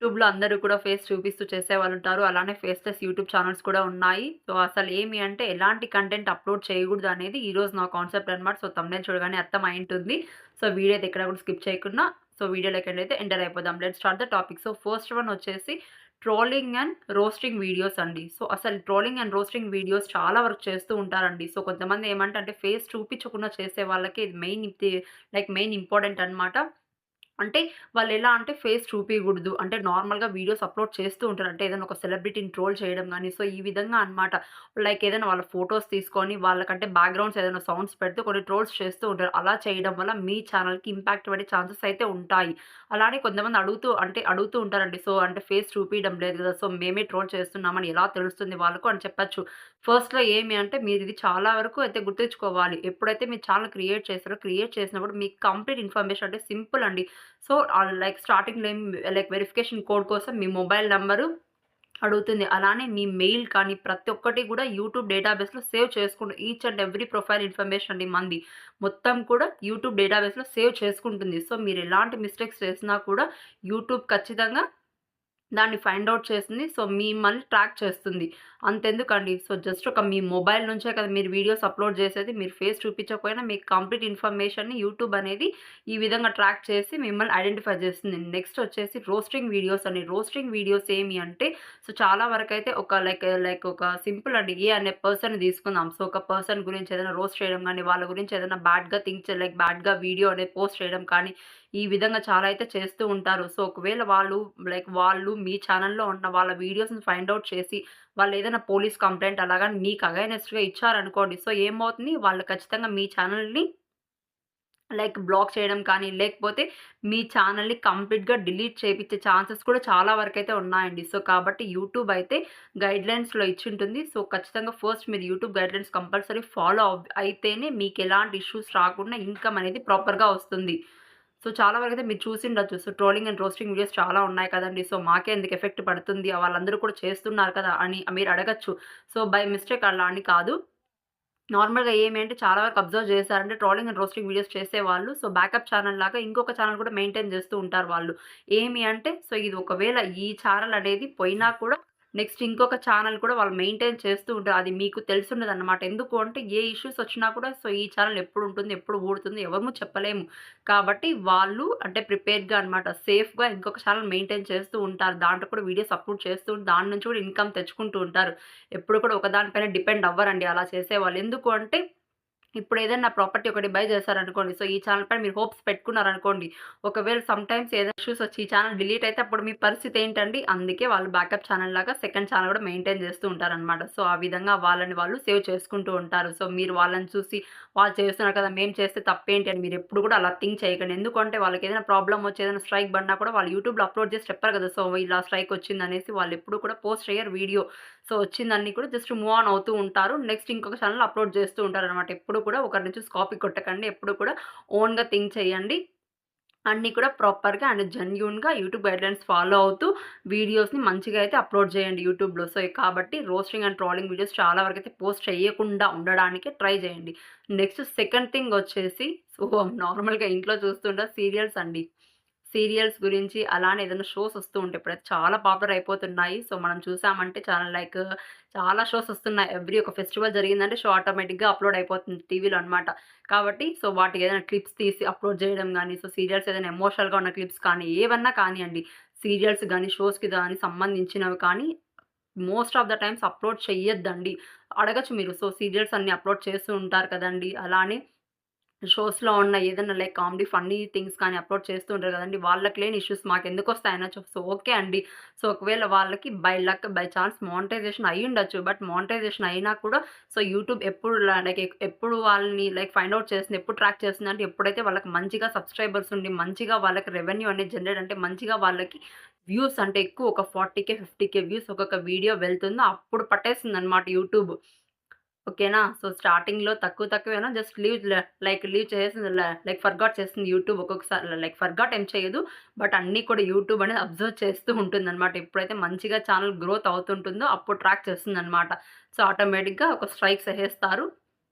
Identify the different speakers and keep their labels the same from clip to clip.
Speaker 1: యూట్యూబ్‌లో అందరూ కూడా ఫేస్ చూపిస్తూ చేసేవాళ్ళుంటారు. అలానే ఫేస్‌లెస్ యూట్యూబ్ ఛానెల్స్ కూడా ఉన్నాయి. సో, అసలేమి అంటే ఎలాంటి కంటెంట్ అప్‌లోడ్ చేయకూడదు అనేది ఈరోజు నా కాన్సెప్ట్ అన్నమాట. సో, థంబ్‌నెయిల్ చూడగానే అర్థమయ్యుంటుంది. సో, వీడియో అయితే ఎక్కడ కూడా స్కిప్ చేయకుండా వీడియోలోకెళ్ళైతే ఎంటర్ అయిపోదాం. Let's start the topic. So, first one వచ్చేసి ట్రోలింగ్ అండ్ రోస్టింగ్ వీడియోస్ అండి. సో, అసలు ట్రోలింగ్ అండ్ రోస్టింగ్ వీడియోస్ చాలా వరకు చేస్తూ ఉంటారండి. సో, కొంతమంది ఏమంటే ఫేస్ చూపించకుండా చేసే వాళ్ళకి ఇది మెయిన్ ఇంపార్టెంట్ అన్నమాట. అంటే వాళ్ళెలా అంటే ఫేస్ చూపియగూడదు. అంటే నార్మల్‌గా వీడియోస్ అప్‌లోడ్ చేస్తూ ఉంటారు. అంటే ఏదైనా ఒక సెలబ్రిటీని ట్రోల్ చేయడం గాని, సో ఈ విధంగా అన్నమాట. లైక్ ఏదైనా వాళ్ళ ఫోటోస్ తీసుకొని వాళ్ళకంటే బ్యాక్‌గ్రౌండ్స్ ఏదైనా సౌండ్స్ పెడుతూ కొన్ని ట్రోల్స్ చేస్తూ ఉంటారు. అలా చేయడం వల్ల మీ ఛానెల్‌కి ఇంపాక్ట్ పడే ఛాన్సెస్ అయితే ఉంటాయి. అలానే కొంతమంది అడుగుతూ ఉంటారండి. సో అంటే ఫేస్ చూపియడం లేదు గదా! సో మేమే ట్రోల్ చేస్తున్నామని ఎలా తెలుస్తుంది వాళ్ళకు అని చెప్పొచ్చు. ఫస్ట్‌లో ఏమి అంటే మీరిది చాలా వరకు అయితే గుర్తుంచుకోవాలి. ఎప్పుడైతే మీరు ఛానెల్ క్రియేట్ చేసినప్పుడు మీకు కంప్లీట్ ఇన్ఫర్మేషన్ అంటే సింపుల్ అండి. సో, లైక్ స్టార్టింగ్‌లో లైక్ వెరిఫికేషన్ కోడ్ కోసం మీ మొబైల్ నంబరు అడుగుతుంది. అలానే మీ మెయిల్ కానీ ప్రతి ఒక్కటి గూడా యూట్యూబ్ డేటాబేస్‌లో సేవ్ చేసుకుంటు each and every profile information అండి మనది. మొత్తం కూడా యూట్యూబ్ డేటాబేస్‌లో సేవ్ చేసుకుంటుంది. సో, మీరెలాంటి మిస్టేక్స్ చేసినా కూడా యూట్యూబ్ ఖచ్చితంగా దాన్ని ఫైండ్ ఔట్ చేసింది. సో, మిమ్మల్ని ట్రాక్ చేస్తుంది. అంతెందుకండి. సో, జస్ట్ మీ మొబైల్ నుంచే కదా మీరు వీడియోస్ అప్‌లోడ్ చేసేది. మీరు ఫేస్ చూపించకపోయినా మీకు కంప్లీట్ ఇన్ఫర్మేషన్‌ని యూట్యూబ్ అనేది ఈ విధంగా ట్రాక్ చేసి మిమ్మల్ని ఐడెంటిఫై చేస్తుంది. నెక్స్ట్ వచ్చేసి రోస్టింగ్ వీడియోస్ అండి. రోస్టింగ్ వీడియోస్ ఏమి అంటే సో, చాలా వరకైతే లైక్ ఒక సింపుల్ అండి. ఏ అనే పర్సన్‌ని తీసుకుందాం. సో, ఒక పర్సన్ గురించి ఏదైనా రోస్ట్ చేయడం గాని, వాళ్ళ గురించి ఏదైనా బ్యాడ్‌గా వీడియో అనేది పోస్ట్ చేయడం కానీ, ఈ విధంగా చాలా అయితే చేస్తూ ఉంటారు. సో, ఒకవేళ వాళ్ళు మీ ఛానెల్‌లో ఉన్న వాళ్ళ వీడియోస్‌ని ఫైండ్ ఔట్ చేసి, వాళ్ళేదైనా పోలీస్ కంప్లెయింట్ అలాగా మీకు అగైనెస్ట్‌గా ఇచ్చారనుకోండి. సో, ఏమవుతుంది వాళ్ళు ఖచ్చితంగా మీ ఛానెల్‌ని లైక్ బ్లాక్ చేయడం కానీ, లేకపోతే మీ ఛానెల్‌ని కంప్లీట్‌గా డిలీట్ చేపిచ్చే ఛాన్సెస్ కూడా చాలా వరకైతే ఉన్నాయండి. సో, కాబట్టి యూట్యూబ్ అయితే గైడ్‌లైన్స్‌లో ఇచ్చుంటుంది. సో, ఖచ్చితంగా ఫస్ట్ మీరు యూట్యూబ్ గైడ్‌లైన్స్ కంపల్సరీ ఫాలో అయితేనే మీకెలాంటి ఇష్యూస్ రాకుండా ఇన్‌కమ్ అనేది ప్రాపర్‌గా వస్తుంది. సో, చాలా వరకైతే మీరు చూసిండొచ్చు. So, trolling and roasting videos చాలా ఉన్నాయి కదండీ! సో, మాకే ఎందుకు ఎఫెక్ట్ పడుతుంది? వాళ్ళందరూ కూడా చేస్తున్నారు కదా! అని మీరు అడగొచ్చు. సో, బై మిస్టేక్ అలా అని కాదు. నార్మల్‌గా ఏమి అంటే చాలా వరకు అబ్జర్వ్ చేశారంటే ట్రోలింగ్ అండ్ రోస్టింగ్ వీడియోస్ చేసేవాళ్ళు సో, బ్యాకప్ ఛానెల్ లాగా ఇంకొక ఛానెల్ కూడా మెయింటైన్ చేస్తూ ఉంటారు వాళ్ళు. ఏమి అంటే సో, ఇది ఒకవేళ ఈ ఛానెల్ అనేది పోయినా కూడా నెక్స్ట్ ఇంకొక ఛానెల్ కూడా వాళ్ళు మెయింటైన్ చేస్తూ ఉంటారు. అది మీకు తెలిసుండదనమాట. ఎందుకు అంటే ఏ ఇష్యూస్ వచ్చినా కూడా సో, ఈ ఛానెల్ ఎప్పుడుంటుంది, ఎప్పుడు ఊడుతుంది ఎవరము చెప్పలేము. కాబట్టి వాళ్ళు అంటే ప్రిపేర్డ్‌గా అనమాట సేఫ్‌గా ఇంకొక ఛానెల్ మెయింటైన్ చేస్తూ ఉంటారు. దాంట్లో కూడా వీడియోస్ అప్‌లోడ్ చేస్తూ దాని నుంచి కూడా ఇన్‌కమ్ తెచ్చుకుంటూ ఉంటారు. ఎప్పుడు కూడా ఒకదాని పైన డిపెండ్ అవ్వరండి అలా చేసేవాళ్ళు. ఎందుకు అంటే ఇప్పుడేదన్నా ప్రాపర్టీ ఒకటి బై చేశారనుకోండి. సో, ఈ ఛానెల్ పైన మీరు హోప్స్ పెట్టుకున్నారనుకోండి. ఒకవేళ సమ్‌టైమ్స్ ఏదైనా ఇష్యూస్ వచ్చి ఈ ఛానెల్ డిలీట్ అయితే అప్పుడు మీ పరిస్థితి ఏంటండి? అందుకే వాళ్ళు బ్యాకప్ ఛానెల్ లాగా సెకండ్ ఛానెల్ కూడా మెయింటైన్ చేస్తూ ఉంటారనమాట. సో, ఆ విధంగా వాళ్ళని వాళ్ళు సేవ్ చేసుకుంటూ ఉంటారు. సో, మీరు వాళ్ళని చూసి వాళ్ళు చేస్తున్నారు కదా! మేము చేస్తే తప్పేంటి అని మీరెప్పుడు కూడా అలా థింక్ చేయకండి. ఎందుకంటే వాళ్ళకేదైనా ప్రాబ్లమ్ వచ్చి ఏదైనా స్ట్రైక్ పడినా కూడా వాళ్ళు యూట్యూబ్‌లో అప్‌లోడ్ చేసి చెప్పరు కదా! సో, ఇలా స్ట్రైక్ వచ్చిందనేసి వాళ్ళెప్పుడు కూడా పోస్ట్ చేయరు వీడియో. సో, వచ్చిందన్నీ కూడా జస్ట్ మూవ్ ఆన్ అవుతూ ఉంటారు. నెక్స్ట్ ఇంకొక ఛానెల్‌లో అప్‌లోడ్ చేస్తూ ఉంటారనమాట. ఎప్పుడు కూడా ఒకరిని చూసి కాపీ కొట్టకండి. ఎప్పుడు కూడా ఓన్‌గా థింక్ చేయండి. అన్నీ కూడా ప్రాపర్‌గా అండ్ జెన్యూన్‌గా యూట్యూబ్ గైడ్‌లైన్స్ ఫాలో అవుతూ వీడియోస్‌ని మంచిగా అయితే అప్‌లోడ్ చేయండి యూట్యూబ్‌లో. సో, కాబట్టి రోస్టింగ్ అండ్ ట్రోలింగ్ వీడియోస్ చాలా వరకైతే పోస్ట్ చేయకుండా ఉండడానికి ట్రై చేయండి. నెక్స్ట్ సెకండ్ థింగ్ వచ్చేసి సో, నార్మల్‌గా ఇంట్లో చూస్తుంటే సీరియల్స్ అండి. సీరియల్స్ గురించి అలానే ఏదైనా షోస్ వస్తూ ఉంటాయి. ఇప్పుడైతే చాలా పాపులర్ అయిపోతున్నాయి. సో, మనం చూసామంటే చాలా షోస్ వస్తున్నాయి. ఎవ్రి ఒక ఫెస్టివల్ జరిగిందంటే షో ఆటోమేటిక్‌గా అప్‌లోడ్ అయిపోతుంది టీవీలో అన్నమాట. కాబట్టి సో, వాటికి ఏదైనా క్లిప్స్ తీసి అప్‌లోడ్ చేయడం గానీ, సో, సీరియల్స్ ఏదైనా ఎమోషనల్‌గా ఉన్న క్లిప్స్ కానీ, ఏవన్నా కానియండి. సీరియల్స్ గానీ, షోస్‌కి గానీ సంబంధించినవి కానీ most of the times upload చెయ్యొద్దండి. అడగొచ్చు మీరు. సో, సీరియల్స్ అన్నీ అప్‌లోడ్ చేస్తూ ఉంటారు కదండీ! అలానే షోస్‌లో ఉన్న ఏదన్నా లైక్ కామెడీ, ఫన్నీ థింగ్స్ కానీ అప్‌లోడ్ చేస్తూ ఉంటారు గదండీ! వాళ్ళకి లేని ఇష్యూస్ మాకెందుకొస్తాయనొచ్చు. సో, ఓకే అండి. సో, ఒకవేళ వాళ్ళకి బై చాన్స్ మానిటైజేషన్ అయ్యుండొచ్చు. బట్ మానిటైజేషన్ అయినా కూడా సో, యూట్యూబ్ ఎప్పుడు ఎప్పుడు వాళ్ళని ఫైండ్ ఔట్ చేస్తుంది, ఎప్పుడు ట్రాక్ చేస్తుందంటే ఎప్పుడైతే వాళ్ళకి మంచిగా సబ్‌స్క్రైబర్స్ ఉండి, మంచిగా వాళ్ళకి రెవెన్యూ అనేది జనరేట్ అంటే మంచిగా వాళ్ళకి వ్యూస్ అంటే ఎక్కువ ఒక 40,000, 50,000 వ్యూస్ ఒక్కొక్క వీడియో వెళ్తుందో అప్పుడు పట్టేస్తుందనమాట యూట్యూబ్. ఓకేనా. సో, స్టార్టింగ్‌లో తక్కువేనా జస్ట్ లీవ్ చేసేసింది ఫర్గాట్ చేస్తుంది యూట్యూబ్ ఒక్కొక్కసారి ఫర్గాట్ ఏం చేయదు. బట్ అన్నీ కూడా యూట్యూబ్ అనేది అబ్జర్వ్ చేస్తూ ఉంటుందనమాట. ఎప్పుడైతే మంచిగా ఛానెల్ గ్రోత్ అవుతుంటుందో అప్పుడు ట్రాక్ చేస్తుందనమాట. సో, ఆటోమేటిక్‌గా ఒక స్ట్రైక్స్ ఎసేస్తారు.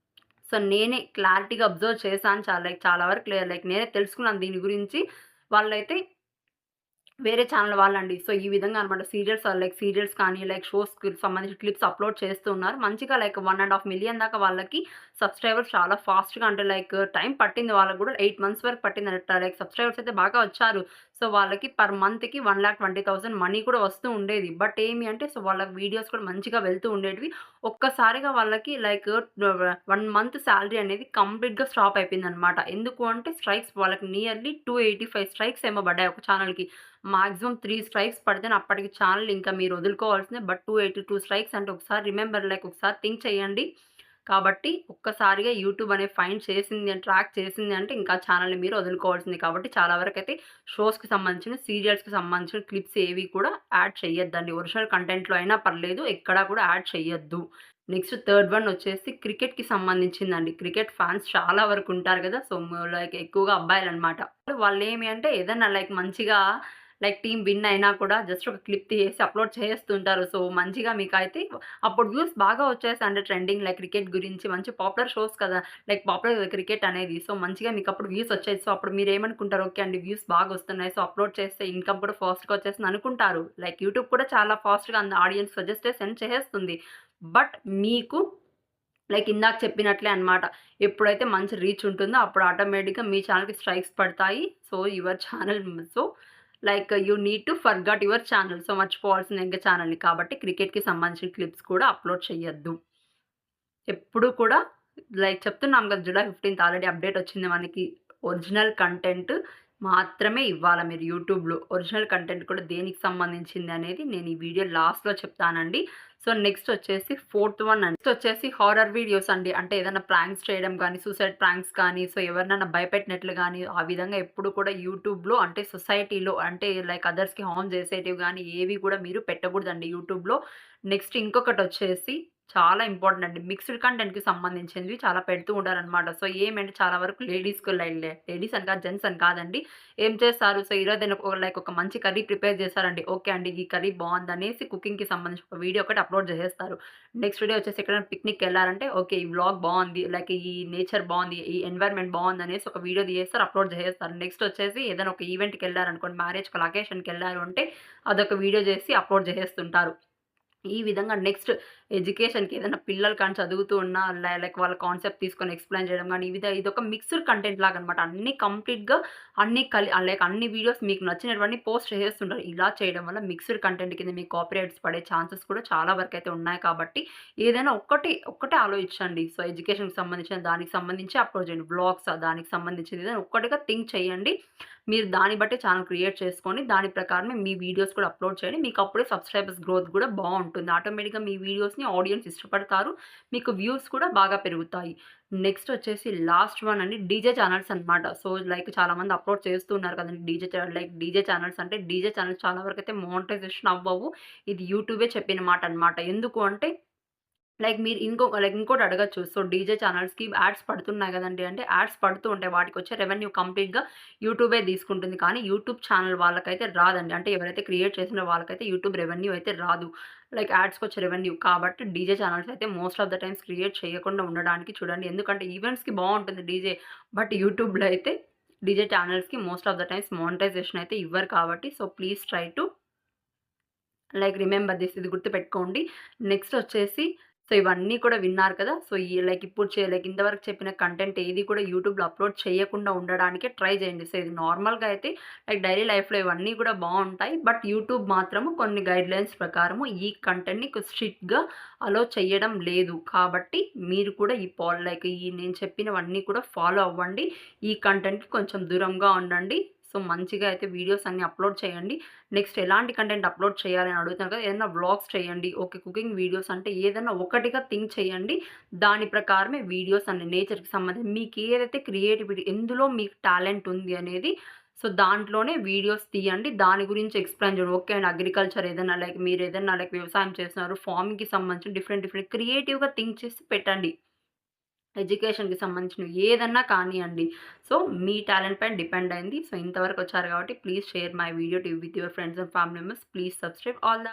Speaker 1: సో, నేనే క్లారిటీగా అబ్జర్వ్ చేశాను. చాలా వరకు నేనే తెలుసుకున్నాను దీని గురించి. వాళ్ళైతే వేరే ఛానల్ వాళ్ళండి. సో, ఈ విధంగా అనమాట సీరియల్స్ కానీ, లైక్ షోస్‌కి సంబంధించిన క్లిప్స్ అప్‌లోడ్ చేస్తూ ఉన్నారు. మంచిగా లైక్ 1.5 మిలియన్ దాకా వాళ్ళకి సబ్‌స్క్రైబర్స్ చాలా ఫాస్ట్‌గా అంటే లైక్ టైం పట్టింది వాళ్ళకి గూడా 8 మంత్స్ వరకు పట్టిందట. లైక్ సబ్‌స్క్రైబర్స్ అయితే బాగా వచ్చారు. సో, వాళ్ళకి పర్ మంత్‌కి 1,20,000 మనీ కూడా వస్తూ ఉండేది. బట్ ఏమి అంటే సో, వాళ్ళ వీడియోస్ కూడా మంచిగా వెళ్తూ ఉండేటివి. ఒక్కసారిగా వాళ్ళకి లైక్ 1 మంత్ సాలరీ అనేది కంప్లీట్‌గా స్టాప్ అయిపోయిందనమాట. ఎందుకు అంటే స్ట్రైక్స్ వాళ్ళకి నియర్లీ 285 స్ట్రైక్స్ ఏమో పడ్డాయి ఒక ఛానెల్‌కి. మాక్సిమం 3 స్ట్రైక్స్ పడితేనే అప్పటికి ఛానెల్ ఇంకా మీరు వదులుకోవాల్సిందే. బట్ 282 స్ట్రైక్స్ అంటే ఒకసారి రిమెంబర్ లైక్ ఒకసారి థింక్ చేయండి. కాబట్టి ఒక్కసారిగా యూట్యూబ్ అనేది ఫైండ్ చేసింది ట్రాక్ చేసింది అంటే ఇంకా ఛానెల్‌ని మీరు వదులుకోవాల్సిందే. కాబట్టి చాలా వరకైతే షోస్‌కి సంబంధించిన, సీరియల్స్‌కి సంబంధించిన క్లిప్స్ ఏవి కూడా యాడ్ చేయొద్దండి. ఒరిజినల్ కంటెంట్‌లో అయినా పర్లేదు. ఎక్కడా కూడా యాడ్ చేయొద్దు. నెక్స్ట్ థర్డ్ వన్ వచ్చేసి క్రికెట్‌కి సంబంధించిందండి. క్రికెట్ ఫాన్స్ చాలా వరకు ఉంటారు కదా! సో, లైక్ ఎక్కువగా అబ్బాయిలనమాట. వాళ్ళేమి అంటే ఏదన్నా లైక్ మంచిగా లైక్ టీమ్ విన్ అయినా కూడా జస్ట్ ఒక క్లిప్ తీసేసి అప్‌లోడ్ చేస్తుంటారు. సో, మంచిగా మీకైతే అప్పుడు వ్యూస్ బాగా వచ్చేసాయండి ట్రెండింగ్ లైక్ క్రికెట్ గురించి మంచి పాపులర్ షోస్ కదా! లైక్ పాపులర్ క్రికెట్ అనేది. సో, మంచిగా మీకప్పుడు వ్యూస్ వచ్చాయి. సో, అప్పుడు మీరేమనుకుంటారు ఓకే అండి వ్యూస్ బాగొస్తున్నాయి. సో, అప్‌లోడ్ చేస్తే ఇన్‌కమ్ కూడా ఫాస్ట్‌గా వచ్చేస్తుంది అనుకుంటారు. లైక్ యూట్యూబ్ కూడా చాలా ఫాస్ట్‌గా ఆడియన్స్ సజెస్టే సెండ్ చేసేస్తుంది. బట్ మీకు లైక్ ఇందాక చెప్పినట్లే అన్నమాట. ఎప్పుడైతే మంచి రీచ్ ఉంటుందో అప్పుడు ఆటోమేటిక్‌గా మీ ఛానెల్‌కి స్ట్రైక్స్ పడతాయి. So, your channel so, like you need to forgot your channel. So, మర్చిపోవాల్సిందే ఇంక ఛానెల్‌ని. కాబట్టి క్రికెట్‌కి సంబంధించిన క్లిప్స్ కూడా అప్‌లోడ్ చేయొద్దు. ఎప్పుడు కూడా లైక్ చెప్తున్నాం కదా! జులై 15థ్ ఆల్రెడీ అప్‌డేట్ వచ్చింది మనకి. ఒరిజినల్ కంటెంట్ మాత్రమే ఇవ్వాల మీరు యూట్యూబ్‌లో. ఒరిజినల్ కంటెంట్ కూడా దేనికి సంబంధించింది అనేది నేను ఈ వీడియో లాస్ట్‌లో చెప్తానండి. సో, నెక్స్ట్ వచ్చేసి ఫోర్త్ వన్ నెక్స్ట్ వచ్చేసి హారర్ వీడియోస్ అండి. అంటే ఏదైనా ప్రాంక్స్ చేయడం గానీ, సూసైడ్ ప్రాంక్స్ కానీ, సో, ఎవరినైనా భయపెట్టినట్లు గానీ, ఆ విధంగా ఎప్పుడు కూడా యూట్యూబ్‌లో అంటే సొసైటీలో అంటే లైక్ అదర్స్‌కి హార్మ్ చేసేటివి గానీ, ఏవి కూడా మీరు పెట్టకూడదండి యూట్యూబ్‌లో. నెక్స్ట్ ఇంకొకటొచ్చేసి చాలా ఇంపార్టెంట్ అండి. మిక్స్డ్ కంటెంట్‌కి సంబంధించినవి చాలా పెడుతూ ఉంటారనమాట. సో, ఏమంటే చాలా వరకు లేడీస్ అని కాదు, జెంట్స్ అని కాదండి. ఏం చేస్తారు, సో, ఈరోజేనా లైక్ ఒక మంచి కర్రీ ప్రిపేర్ చేశారండి. ఓకే అండి. ఈ కర్రీ బావుందనేసి కుకింగ్‌కి సంబంధించి ఒక వీడియో ఒకటి అప్‌లోడ్ చేసేస్తారు. నెక్స్ట్ డే వచ్చేసి ఎక్కడైనా పిక్నిక్‌కెళ్లారంటే ఓకే. ఈ వ్లాగ్ బావుంది. లైక్ ఈ నేచర్ బావుంది. ఈ ఎన్వైర్న్‌మెంట్ బావుందనేసి ఒక వీడియో తీసేస్తారు. అప్‌లోడ్ చేసేస్తారు. నెక్స్ట్ వచ్చేసి ఏదైనా ఒక ఈవెంట్‌కెళ్లారనుకోండి, మ్యారేజ్‌కి అకేషన్‌కెళ్లారు అంటే అదొక వీడియో చేసి అప్‌లోడ్ చేసేస్తుంటారు. ఈ విధంగా నెక్స్ట్ ఎడ్యుకేషన్‌కి ఏదైనా పిల్లలు కానీ చదువుతూ ఉన్నా లైక్ వాళ్ళ కాన్సెప్ట్ తీసుకొని ఎక్స్‌ప్లెయిన్ చేయడం గానీ, ఇదొక మిక్స్డ్ కంటెంట్ లాగనమాట. అన్నీ కంప్లీట్‌గా లైక్ అన్ని వీడియోస్ మీకు నచ్చినటువన్నీ పోస్ట్ చేసేస్తుంటారు. ఇలా చేయడం వల్ల మిక్స్డ్ కంటెంట్ కింద మీకు కాపీరైట్స్ పడే ఛాన్సెస్ కూడా చాలా వరకైతే ఉన్నాయి కాబట్టి, ఏదైనా ఒక్కటే ఆలోచించండి. సో, ఎడ్యుకేషన్‌కి సంబంధించిన దానికి సంబంధించి అప్‌లోడ్ చేయండి. వ్లాగ్సా దానికి సంబంధించింది ఏదైనా ఒక్కటిగా థింక్ చేయండి. మీరు దాన్ని బట్టి ఛానెల్ క్రియేట్ చేసుకొని, దాని ప్రకారమే మీ వీడియోస్ కూడా అప్‌లోడ్ చేయండి. మీకప్పుడే సబ్‌స్క్రైబర్స్ గ్రోత్ గూడా బావుంటుంది. ఆటోమేటిక్‌గా మీ వీడియోస్‌ని ఆడియన్స్ ఇష్టపడతారు. మీకు వ్యూస్ కూడా బాగా పెరుగుతాయి. నెక్స్ట్ వచ్చేసి లాస్ట్ వన్ అండి డీజే ఛానెల్స్ అన్నమాట. సో, లైక్ చాలామంది అప్‌లోడ్ చేస్తూ ఉన్నారు కదండీ! డీజే ఛానెల్స్ అంటే డీజే ఛానెల్స్ చాలా వరకైతే మోనిటైజేషన్ అవ్వవు. ఇది యూట్యూబే చెప్పిన మాట అన్నమాట. ఎందుకు అంటే లైక్ మీరు ఇంకోటి అడగొచ్చు. సో, డీజే ఛానెల్స్‌కి యాడ్స్ పడుతున్నాయి గదండీ! అంటే యాడ్స్ పడుతూ ఉంటాయి. వాటికొచ్చే రెవెన్యూ కంప్లీట్‌గా యూట్యూబే తీసుకుంటుంది. కానీ యూట్యూబ్ ఛానెల్ వాళ్ళకైతే రాదండి. అంటే ఎవరైతే క్రియేట్ చేసినో వాళ్ళకైతే యూట్యూబ్ రెవెన్యూ అయితే రాదు. లైక్ యాడ్స్‌కొచ్చే రెవెన్యూ. కాబట్టి డీజే ఛానెల్స్ అయితే most of the times create చేయకుండా ఉండడానికి చూడండి. ఎందుకంటే ఈవెంట్స్‌కి బావుంటుంది డీజే. బట్ యూట్యూబ్‌లో అయితే డీజే ఛానెల్స్‌కి most of the times monetization అయితే ఇవ్వరు కాబట్టి so, please try to like remember this ఇది గుర్తుపెట్టుకోండి. నెక్స్ట్ వచ్చేసి సో, ఇవన్నీ కూడా విన్నారు కదా! సో, లైక్ ఇప్పుడు లైక్ ఇంతవరకు చెప్పిన కంటెంట్ ఏది కూడా యూట్యూబ్‌లో అప్‌లోడ్ చేయకుండా ఉండడానికే ట్రై చేయండి. సో, ఇది నార్మల్‌గా అయితే లైక్ డైలీ లైఫ్‌లో ఇవన్నీ కూడా బావుంటాయి. బట్ యూట్యూబ్ మాత్రము కొన్ని గైడ్‌లైన్స్ ప్రకారము ఈ కంటెంట్‌ని స్ట్రిక్ట్‌గా అలో చేయడం లేదు. కాబట్టి మీరు కూడా లైక్ ఈ నేను చెప్పినవన్నీ కూడా ఫాలో అవ్వండి. ఈ కంటెంట్‌కి కొంచెం దూరంగా ఉండండి. సో, మంచిగా అయితే వీడియోస్ అన్నీ అప్‌లోడ్ చేయండి. నెక్స్ట్ ఎలాంటి కంటెంట్ అప్‌లోడ్ చేయాలి అని అడుగుతున్నారు కదా! ఏదైనా వ్లాగ్స్ చేయండి. ఓకే. కుకింగ్ వీడియోస్ అంటే ఏదైనా ఒకటిగా థింక్ చేయండి. దాని ప్రకారమే వీడియోస్ అన్ని నేచర్‌కి సంబంధించి మీకేదైతే క్రియేటివిటీ ఎందులో మీకు టాలెంట్ ఉంది అనేది సో, దాంట్లోనే వీడియోస్ తీయండి. దాని గురించి ఎక్స్‌ప్లెయిన్ చేయండి. ఓకే అండి. అగ్రికల్చర్ ఏదైనా లైక్ మీరేదైనా లైక్ వ్యవసాయం చేస్తున్నారు. ఫార్మింగ్‌కి సంబంధించిన డిఫరెంట్ క్రియేటివ్‌గా థింక్ చేసి పెట్టండి. ఎడ్యుకేషన్‌కి సంబంధించినవి ఏదన్నా కానియండి. సో, మీ టాలెంట్ పైన డిపెండ్ అయింది. సో, ఇంతవరకు వచ్చారు కాబట్టి please share my video with your friends and family members. Please subscribe all the